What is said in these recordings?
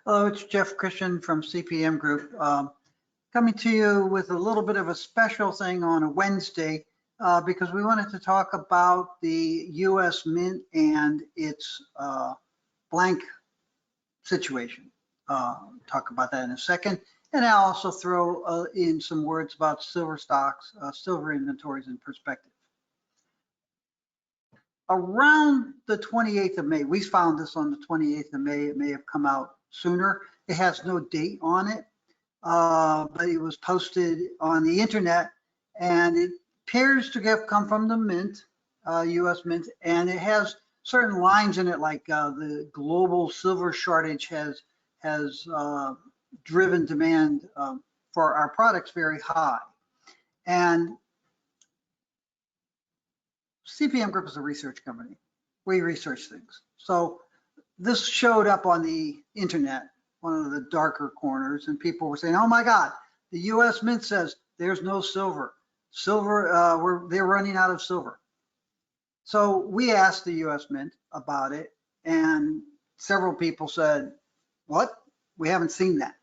Hello, it's Jeff Christian from CPM Group, coming to you with a little bit of a special thing on a Wednesday because we wanted to talk about the U.S. Mint and its blank situation. Talk about that in a second. And I'll also throw in some words about silver stocks, silver inventories in perspective. Around the 28th of May, we found this on the 28th of May. It may have come out sooner. It has no date on it, but it was posted on the internet, and it appears to have come from the Mint, U.S. Mint, and it has certain lines in it, like the global silver shortage has driven demand for our products very high. And CPM Group is a research company. We research things. So this showed up on the internet, one of the darker corners, and people were saying, oh my God, the US Mint says there's no silver. They're running out of silver. So we asked the US Mint about it, and several people said, what? We haven't seen that.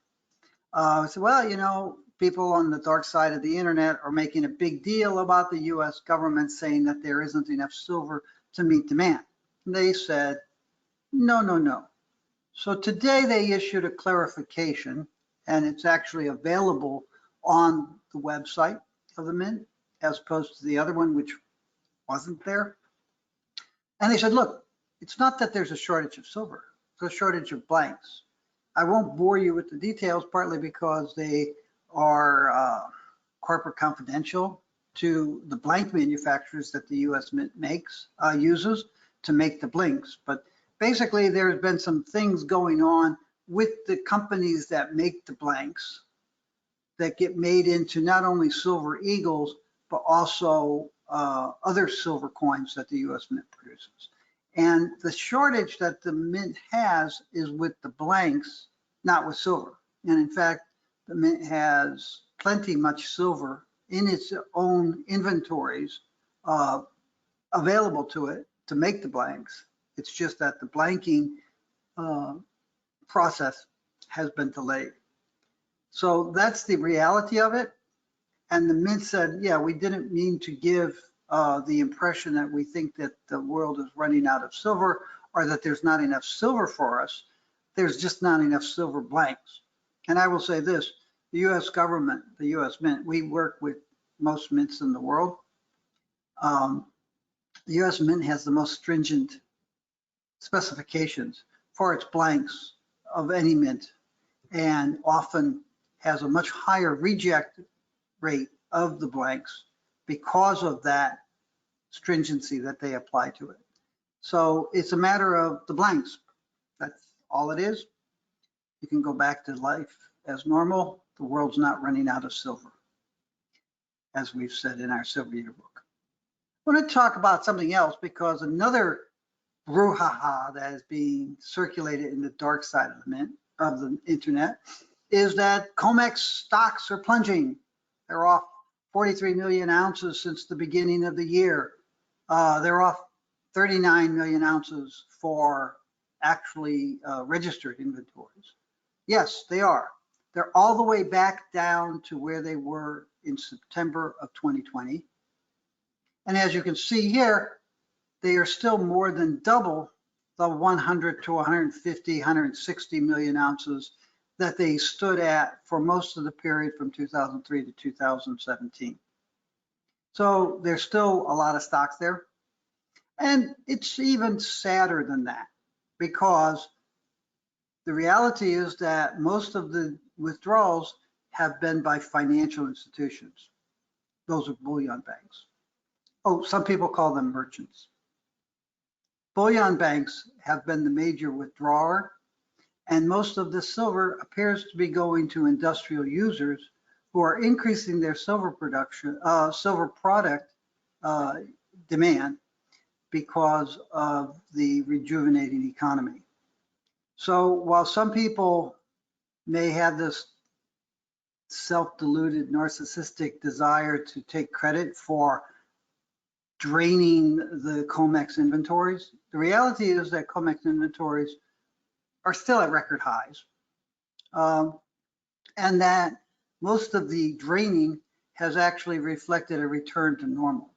I said, well, you know, people on the dark side of the internet are making a big deal about the US government saying that there isn't enough silver to meet demand. And they said, no, no, no. So today they issued a clarification, and it's actually available on the website of the Mint, as opposed to the other one, which wasn't there. And they said, look, it's not that there's a shortage of silver, it's a shortage of blanks. I won't bore you with the details, partly because they are corporate confidential to the blank manufacturers that the US Mint uses to make the blinks. But basically, there's been some things going on with the companies that make the blanks that get made into not only silver eagles, but also other silver coins that the US Mint produces. And the shortage that the Mint has is with the blanks, not with silver. And in fact, the Mint has much silver in its own inventories available to it to make the blanks. It's just that the blanking process has been delayed. So that's the reality of it. And the Mint said, yeah, we didn't mean to give the impression that we think that the world is running out of silver or that there's not enough silver for us. There's just not enough silver blanks. And I will say this, the US government, the US Mint, we work with most mints in the world. The US Mint has the most stringent specifications for its blanks of any mint, and often has a much higher reject rate of the blanks because of that stringency that they apply to it. So it's a matter of the blanks. That's all it is. You can go back to life as normal. The world's not running out of silver, as we've said in our Silver Yearbook. I want to talk about something else, because another brouhaha that is being circulated in the dark side of the internet is that Comex stocks are plunging. They're off 43 million ounces since the beginning of the year. They're off 39 million ounces for actually registered inventories. Yes, they are. They're all the way back down to where they were in September of 2020. And as you can see here, they are still more than double the 100 to 150, 160 million ounces that they stood at for most of the period from 2003 to 2017. So there's still a lot of stocks there. And it's even sadder than that, because the reality is that most of the withdrawals have been by financial institutions. Those are bullion banks. Oh, some people call them merchants. Bullion banks have been the major withdrawer, and most of the silver appears to be going to industrial users who are increasing their silver production, silver product demand because of the rejuvenating economy. So while some people may have this self-deluded narcissistic desire to take credit for draining the Comex inventories, the reality is that Comex inventories are still at record highs. and that most of the draining has actually reflected a return to normal.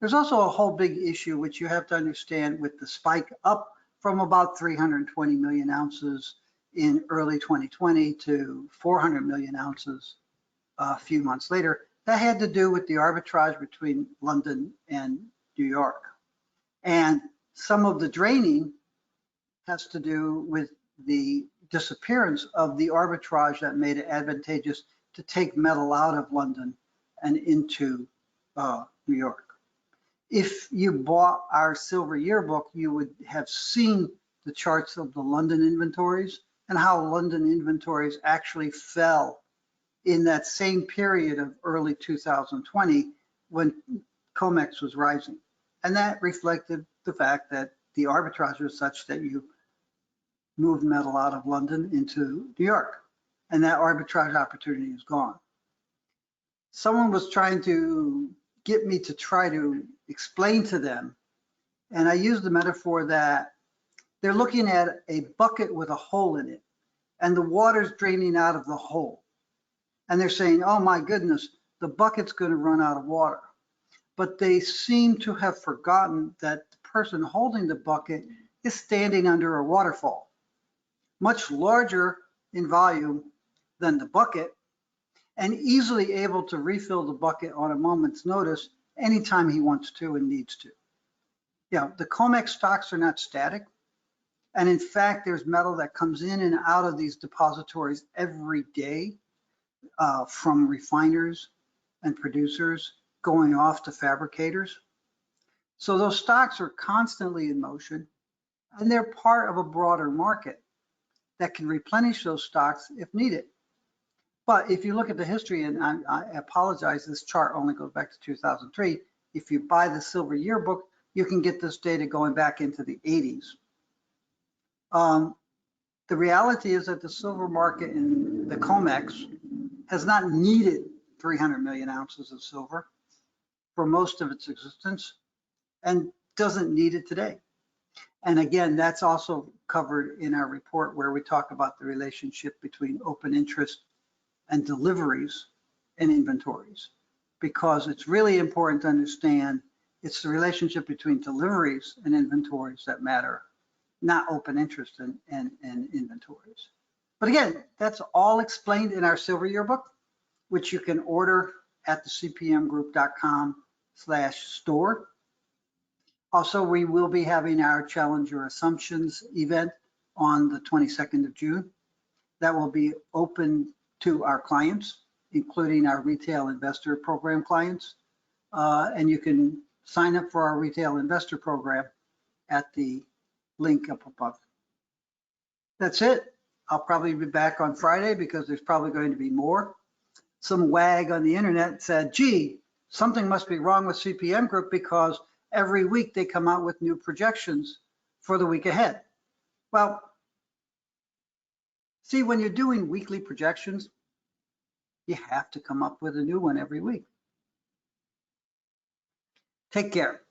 There's also a whole big issue which you have to understand with the spike up from about 320 million ounces in early 2020 to 400 million ounces a few months later. That had to do with the arbitrage between London and New York. And some of the draining has to do with the disappearance of the arbitrage that made it advantageous to take metal out of London and into New York. If you bought our silver yearbook, you would have seen the charts of the London inventories and how London inventories actually fell in that same period of early 2020 when Comex was rising. And that reflected the fact that the arbitrage was such that you moved metal out of London into New York, and that arbitrage opportunity is gone. Someone was trying to get me to try to explain to them, and I used the metaphor that they're looking at a bucket with a hole in it, and the water's draining out of the hole. And they're saying, oh my goodness, the bucket's going to run out of water. But they seem to have forgotten that the person holding the bucket is standing under a waterfall, much larger in volume than the bucket, and easily able to refill the bucket on a moment's notice anytime he wants to and needs to. Yeah, the Comex stocks are not static. And in fact, there's metal that comes in and out of these depositories every day from refiners and producers going off to fabricators. So those stocks are constantly in motion, and they're part of a broader market that can replenish those stocks if needed. But if you look at the history, and I apologize, this chart only goes back to 2003. If you buy the silver yearbook, you can get this data going back into the 80s. The reality is that the silver market in the Comex has not needed 300 million ounces of silver for most of its existence and doesn't need it today. And again, that's also covered in our report where we talk about the relationship between open interest and deliveries and inventories, because it's really important to understand it's the relationship between deliveries and inventories that matter, not open interest and inventories. But again, that's all explained in our silver yearbook, which you can order at the cpmgroup.com/store. Also, we will be having our Challenger Assumptions event on the 22nd of June. That will be open to our clients, including our retail investor program clients. And you can sign up for our retail investor program at the link up above. That's it. I'll probably be back on Friday because there's probably going to be more. Some wag on the internet said, gee, something must be wrong with CPM Group because every week they come out with new projections for the week ahead. Well, see, when you're doing weekly projections, you have to come up with a new one every week. Take care.